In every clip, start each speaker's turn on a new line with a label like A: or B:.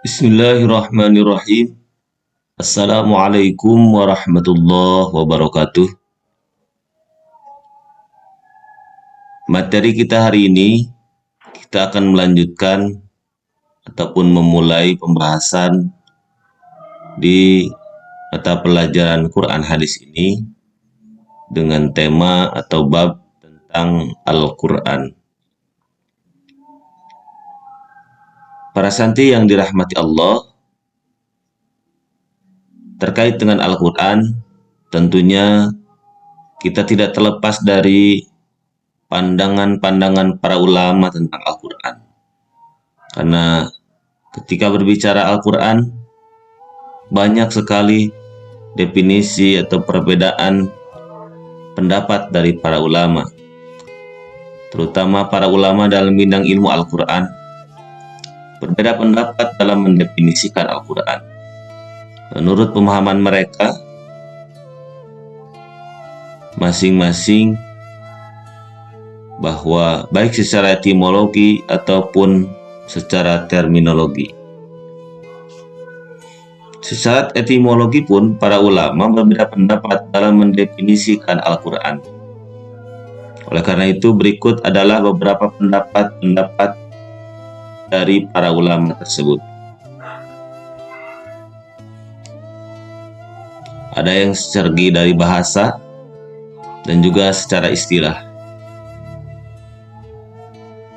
A: Bismillahirrahmanirrahim. Assalamualaikum warahmatullahi wabarakatuh. Materi kita hari ini, kita akan melanjutkan ataupun memulai pembahasan di mata pelajaran Quran hadis ini dengan tema atau bab tentang Al-Quran. Para santri yang dirahmati Allah, terkait dengan Al-Quran, tentunya kita tidak terlepas dari pandangan-pandangan para ulama tentang Al-Quran. Karena ketika berbicara Al-Quran, banyak sekali definisi atau perbedaan pendapat dari para ulama, terutama para ulama dalam bidang ilmu Al-Quran, berbeda pendapat dalam mendefinisikan Al-Quran. Menurut pemahaman mereka, masing-masing bahwa baik secara etimologi ataupun secara terminologi. Secara etimologi pun para ulama berbeda pendapat dalam mendefinisikan Al-Quran. Oleh karena itu berikut adalah beberapa pendapat dari para ulama tersebut. Ada yang segi dari bahasa dan juga secara istilah.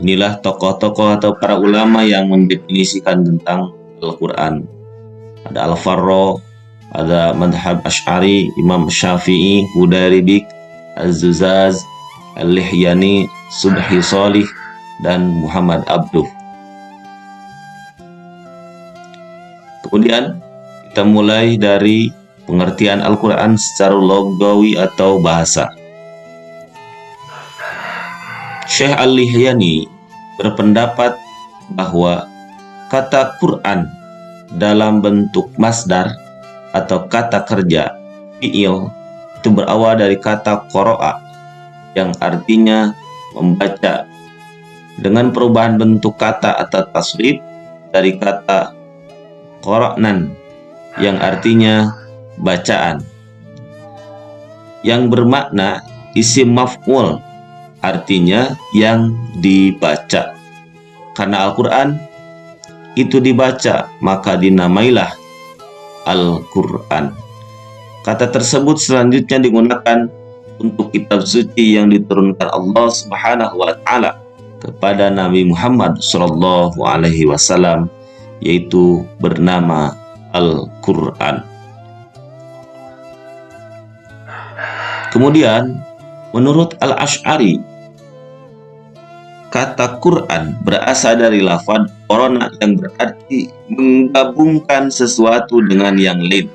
A: Inilah tokoh-tokoh atau para ulama yang mendefinisikan tentang Al-Quran. Ada Al-Farra, ada Madhab Asy'ari, Imam Syafi'i, Hudairibik, Az-Zuzaz, Al-Lihyani, Subhi Shalih, dan Muhammad Abduh. Kemudian kita mulai dari pengertian Al-Quran secara logawi atau bahasa. Syekh Al-Lihyani berpendapat bahwa kata Quran dalam bentuk masdar atau kata kerja fi'il itu berawal dari kata qara'a yang artinya membaca, dengan perubahan bentuk kata atau tasrif dari kata qara'nan yang artinya bacaan, yang bermakna isim maf'ul, artinya yang dibaca. Karena Al-Quran itu dibaca, maka dinamailah Al-Quran. Kata tersebut selanjutnya digunakan untuk kitab suci yang diturunkan Allah Subhanahu wa Ta'ala kepada Nabi Muhammad Sallallahu Alaihi Wasallam, yaitu bernama Al-Quran. Kemudian menurut Al-Asy'ari, kata Quran berasal dari lafaz qarana yang berarti menggabungkan sesuatu dengan yang lain.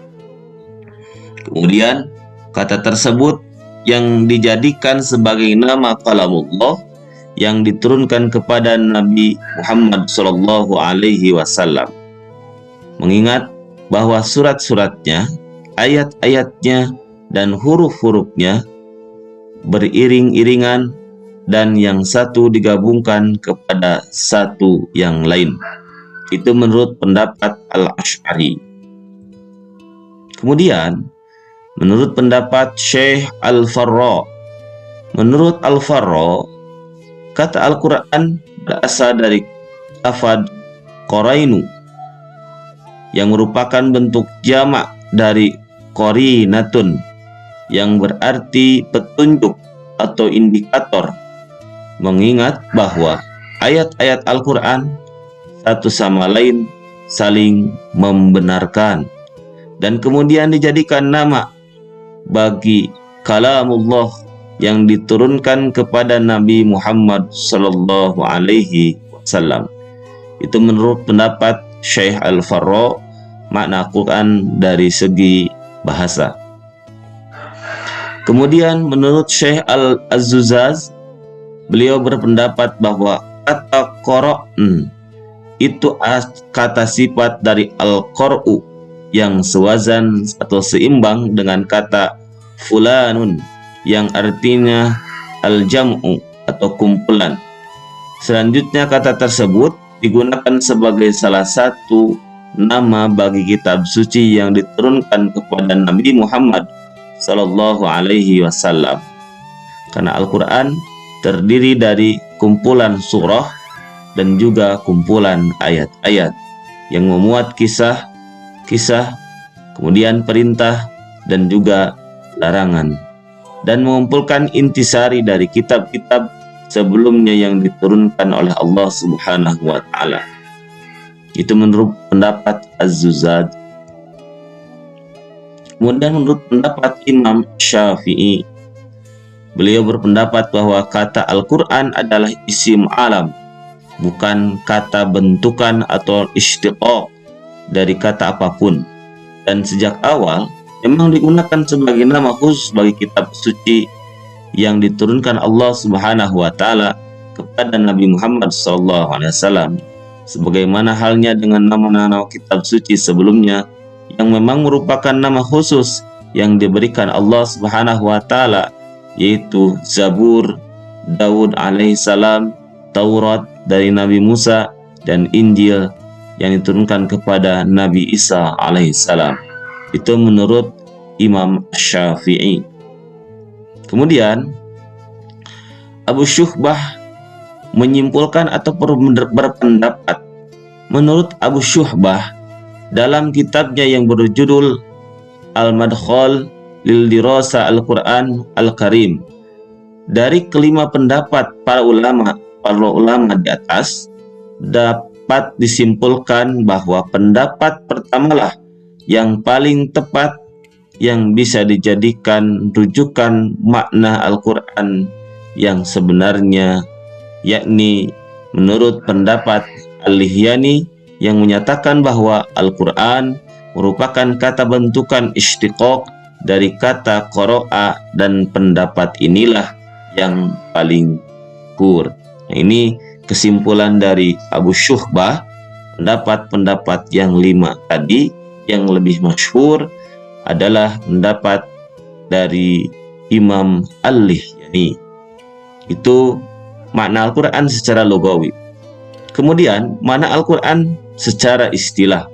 A: Kemudian kata tersebut yang dijadikan sebagai nama kalamullah yang diturunkan kepada Nabi Muhammad Sallallahu Alaihi Wasallam. Mengingat bahwa surat-suratnya, ayat-ayatnya, dan huruf-hurufnya beriring-iringan dan yang satu digabungkan kepada satu yang lain. Itu menurut pendapat Al-Asy'ari. Kemudian menurut pendapat Syekh Al-Farra, menurut Al-Farra, kata Al-Quran berasal dari lafaz qarainu yang merupakan bentuk jamak dari qarinatun yang berarti petunjuk atau indikator, mengingat bahwa ayat-ayat Al-Quran satu sama lain saling membenarkan, dan kemudian dijadikan nama bagi kalamullah yang diturunkan kepada Nabi Muhammad Sallallahu Alaihi Wasallam. Itu menurut pendapat Syekh Al-Farra, makna Quran dari segi bahasa. Kemudian menurut Syekh Al-Zuzaz, beliau berpendapat bahwa kata qara'un itu kata sifat dari al-qar'u yang sewazan atau seimbang dengan kata fulanun yang artinya al-jam'u atau kumpulan. Selanjutnya kata tersebut digunakan sebagai salah satu nama bagi kitab suci yang diturunkan kepada Nabi Muhammad Sallallahu Alaihi Wasallam. Karena Al-Quran terdiri dari kumpulan surah dan juga kumpulan ayat-ayat yang memuat kisah, kemudian perintah dan juga larangan, dan mengumpulkan intisari dari kitab-kitab sebelumnya yang diturunkan oleh Allah Subhanahu wa Ta'ala. Itu menurut pendapat Az-Zujaj. Kemudian menurut pendapat Imam Syafi'i, beliau berpendapat bahwa kata Al-Quran adalah isim alam, bukan kata bentukan atau istiqaq dari kata apapun. Dan sejak awal memang digunakan sebagai nama khusus bagi kitab suci yang diturunkan Allah Subhanahu wa Ta'ala kepada Nabi Muhammad SAW, sebagaimana halnya dengan nama-nama kitab suci sebelumnya yang memang merupakan nama khusus yang diberikan Allah Subhanahu wa Ta'ala, yaitu Zabur Daud alaihissalam, Taurat dari Nabi Musa, dan Injil yang diturunkan kepada Nabi Isa alaihissalam. Itu menurut Imam Syafi'i. Kemudian Abu Syuhbah menyimpulkan atau berpendapat, menurut Abu Syuhbah dalam kitabnya yang berjudul Al-Madkhal lil Dirasa Al-Quran Al-Karim, dari kelima pendapat para ulama di atas dapat disimpulkan bahwa pendapat pertamalah yang paling tepat, yang bisa dijadikan rujukan makna Al-Quran yang sebenarnya, yakni menurut pendapat Al-Lihyani yang menyatakan bahwa Al-Quran merupakan kata bentukan istiqaq dari kata qara'a, dan pendapat inilah yang paling kur. Nah, ini kesimpulan dari Abu Syuhbah, pendapat-pendapat yang 5 tadi. Yang lebih masyhur adalah pendapat dari Imam Al-Lihyani. Itu makna Al-Quran secara logawi. Kemudian makna Al-Quran secara istilah.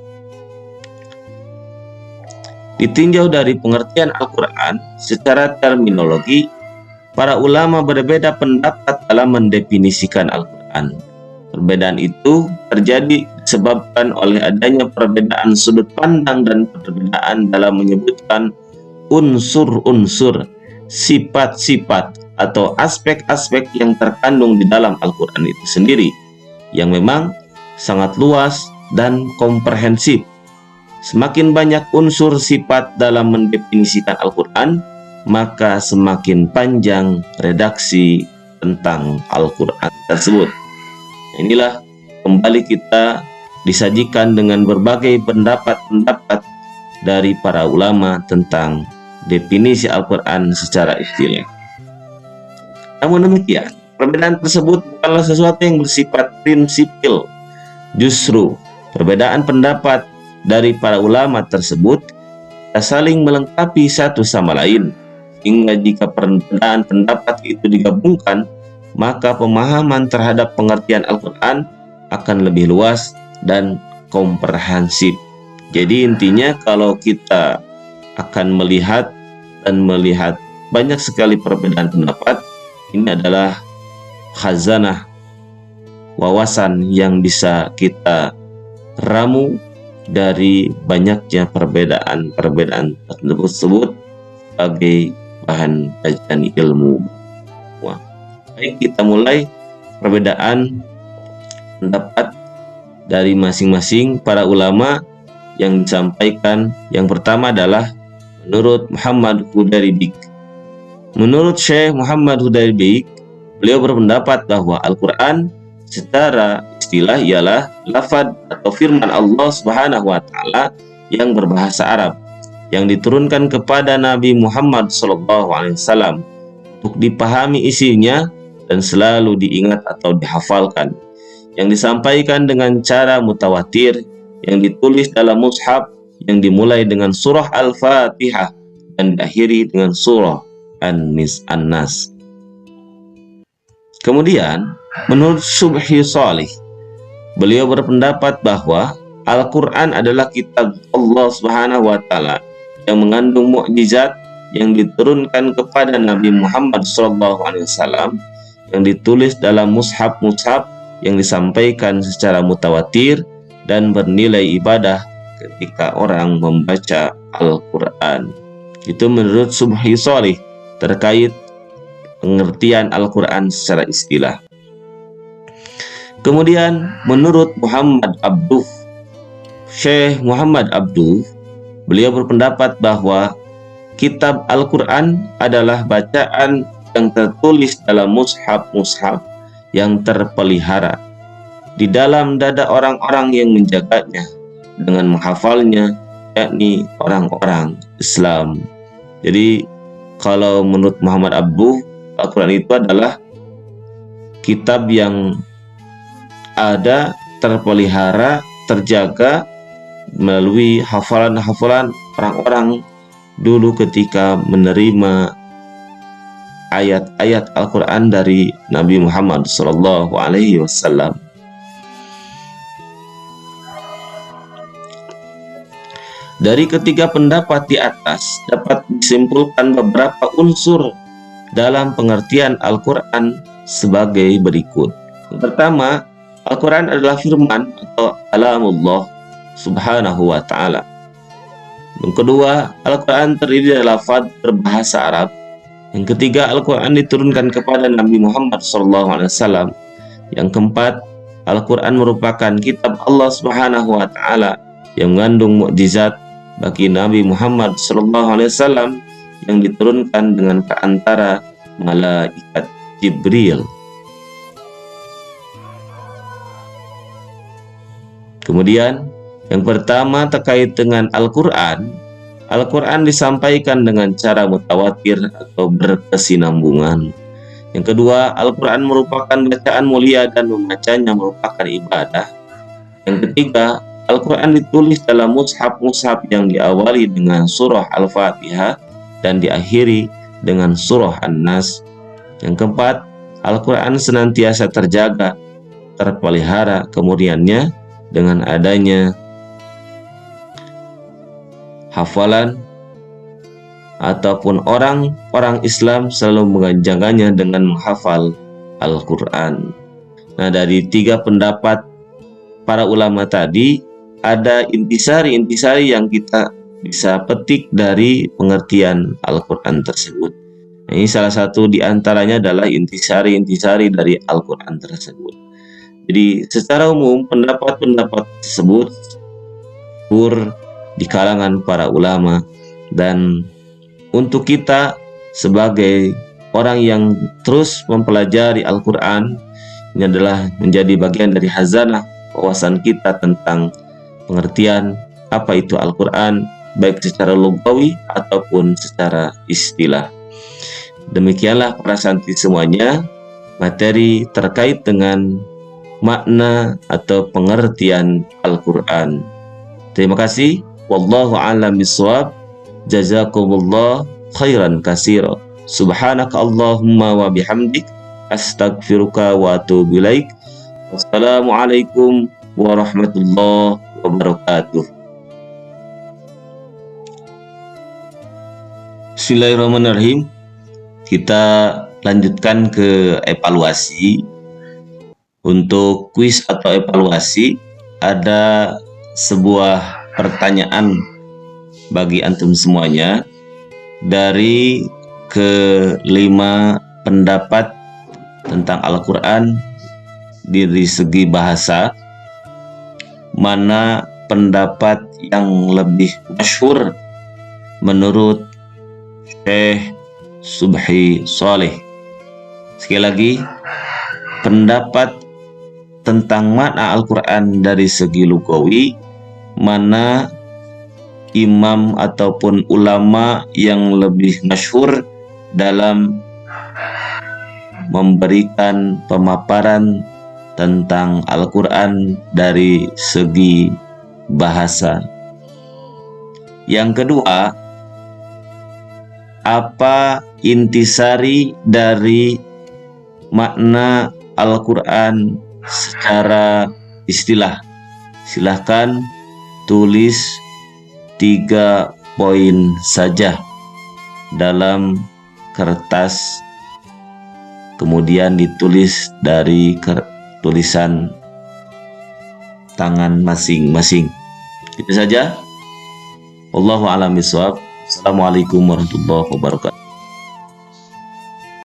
A: Ditinjau dari pengertian Al-Quran secara terminologi, para ulama berbeda pendapat dalam mendefinisikan Al-Quran. Perbedaan itu terjadi disebabkan oleh adanya perbedaan sudut pandang dan perbedaan dalam menyebutkan unsur-unsur, sifat-sifat, atau aspek-aspek yang terkandung di dalam Al-Quran itu sendiri, yang memang sangat luas dan komprehensif. Semakin banyak unsur sifat dalam mendefinisikan Al-Quran, maka semakin panjang redaksi tentang Al-Quran tersebut. Inilah kembali kita disajikan dengan berbagai pendapat-pendapat dari para ulama tentang definisi Al-Quran secara istilah. Namun demikian, perbedaan tersebut bukanlah sesuatu yang bersifat prinsipil. Justru perbedaan pendapat dari para ulama tersebut saling melengkapi satu sama lain, hingga jika perbedaan pendapat itu digabungkan, maka pemahaman terhadap pengertian Al-Quran akan lebih luas dan komprehensif. Jadi intinya, kalau kita akan melihat banyak sekali perbedaan pendapat, ini adalah khazanah wawasan yang bisa kita ramu dari banyaknya perbedaan tersebut sebagai bahan kajian ilmu. Baik, kita mulai perbedaan pendapat dari masing-masing para ulama yang disampaikan. Yang pertama adalah menurut Muhammad Hudzaibik. Menurut Syekh Muhammad Hudzaibik, beliau berpendapat bahwa Al-Quran secara istilah ialah lafaz atau firman Allah Subhanahu wa Ta'ala yang berbahasa Arab, yang diturunkan kepada Nabi Muhammad SAW untuk dipahami isinya dan selalu diingat atau dihafalkan, yang disampaikan dengan cara mutawatir, yang ditulis dalam mushaf, yang dimulai dengan surah Al-Fatihah dan diakhiri dengan surah An-Nas. Kemudian menurut Subhi Shalih, beliau berpendapat bahwa Al-Quran adalah kitab Allah Subhanahu wa Ta'ala yang mengandung mukjizat yang diturunkan kepada Nabi Muhammad SAW, yang ditulis dalam mushaf-mushaf yang disampaikan secara mutawatir dan bernilai ibadah ketika orang membaca Al-Quran. Itu menurut Subhi Sholih terkait pengertian Al-Quran secara istilah. Kemudian menurut Syekh Muhammad Abduh, beliau berpendapat bahwa kitab Al-Quran adalah bacaan yang tertulis dalam mushaf-mushaf yang terpelihara di dalam dada orang-orang yang menjaganya dengan menghafalnya, yakni orang-orang Islam. Jadi kalau menurut Muhammad Abduh, Al-Quran itu adalah kitab yang ada, terpelihara, terjaga melalui hafalan-hafalan orang-orang dulu ketika menerima ayat-ayat Al-Quran dari Nabi Muhammad SAW. Dari ketiga pendapat di atas dapat disimpulkan beberapa unsur dalam pengertian Al-Quran sebagai berikut. Yang pertama, Al-Quran adalah firman atau kalamullah Subhanahu wa Ta'ala. Yang kedua, Al-Quran terdiri dari lafaz berbahasa Arab. Yang ketiga, Al-Quran diturunkan kepada Nabi Muhammad SAW. Yang keempat, Al-Quran merupakan kitab Allah Subhanahu wa Ta'ala yang mengandung mukjizat bagi Nabi Muhammad SAW yang diturunkan dengan perantara malaikat Jibril. Kemudian yang pertama terkait dengan Al-Quran. Al-Quran disampaikan dengan cara mutawatir atau berkesinambungan. Yang kedua, Al-Quran merupakan bacaan mulia dan membacanya merupakan ibadah. Yang ketiga, Al-Quran ditulis dalam mushaf-mushaf yang diawali dengan surah Al-Fatihah dan diakhiri dengan surah An-Nas. Yang keempat, Al-Quran senantiasa terjaga, terpelihara kemuliaannya dengan adanya hafalan ataupun orang-orang Islam selalu mengajarkannya dengan menghafal Al-Quran. Nah, dari tiga pendapat para ulama tadi ada intisari-intisari yang kita bisa petik dari pengertian Al-Quran tersebut. Nah, ini salah satu di antaranya adalah intisari-intisari dari Al-Quran tersebut. Jadi secara umum pendapat-pendapat tersebut di kalangan para ulama, dan untuk kita sebagai orang yang terus mempelajari Al-Quran, ini adalah menjadi bagian dari khazanah wawasan kita tentang pengertian apa itu Al-Quran, baik secara lugawi ataupun secara istilah. Demikianlah para santri semuanya materi terkait dengan makna atau pengertian Al-Quran. Terima kasih. Wallahu a'lam bishawab. Jazakumullah khairan katsira. Subhanaka Allahumma wa bihamdik, astaghfiruka wa atubu ilaik. Wassalamualaikum warahmatullahi wabarakatuh. Bismillahirrahmanirrahim. Kita lanjutkan ke evaluasi. Untuk kuis atau evaluasi, ada sebuah pertanyaan bagi antum semuanya dari kelima pendapat tentang Al-Quran dari segi bahasa. Mana pendapat yang lebih masyhur menurut Syekh Subhi Sholih? Sekali lagi, pendapat tentang makna Al-Quran dari segi lugawi, mana imam ataupun ulama yang lebih masyhur dalam memberikan pemaparan tentang Al-Quran dari segi bahasa. Yang kedua, apa intisari dari makna Al-Quran secara istilah? Silahkan tulis 3 poin saja dalam kertas, kemudian ditulis dari tulisan tangan masing-masing. Itu saja. Wallahu a'lam bishawab. Assalamualaikum warahmatullahi wabarakatuh.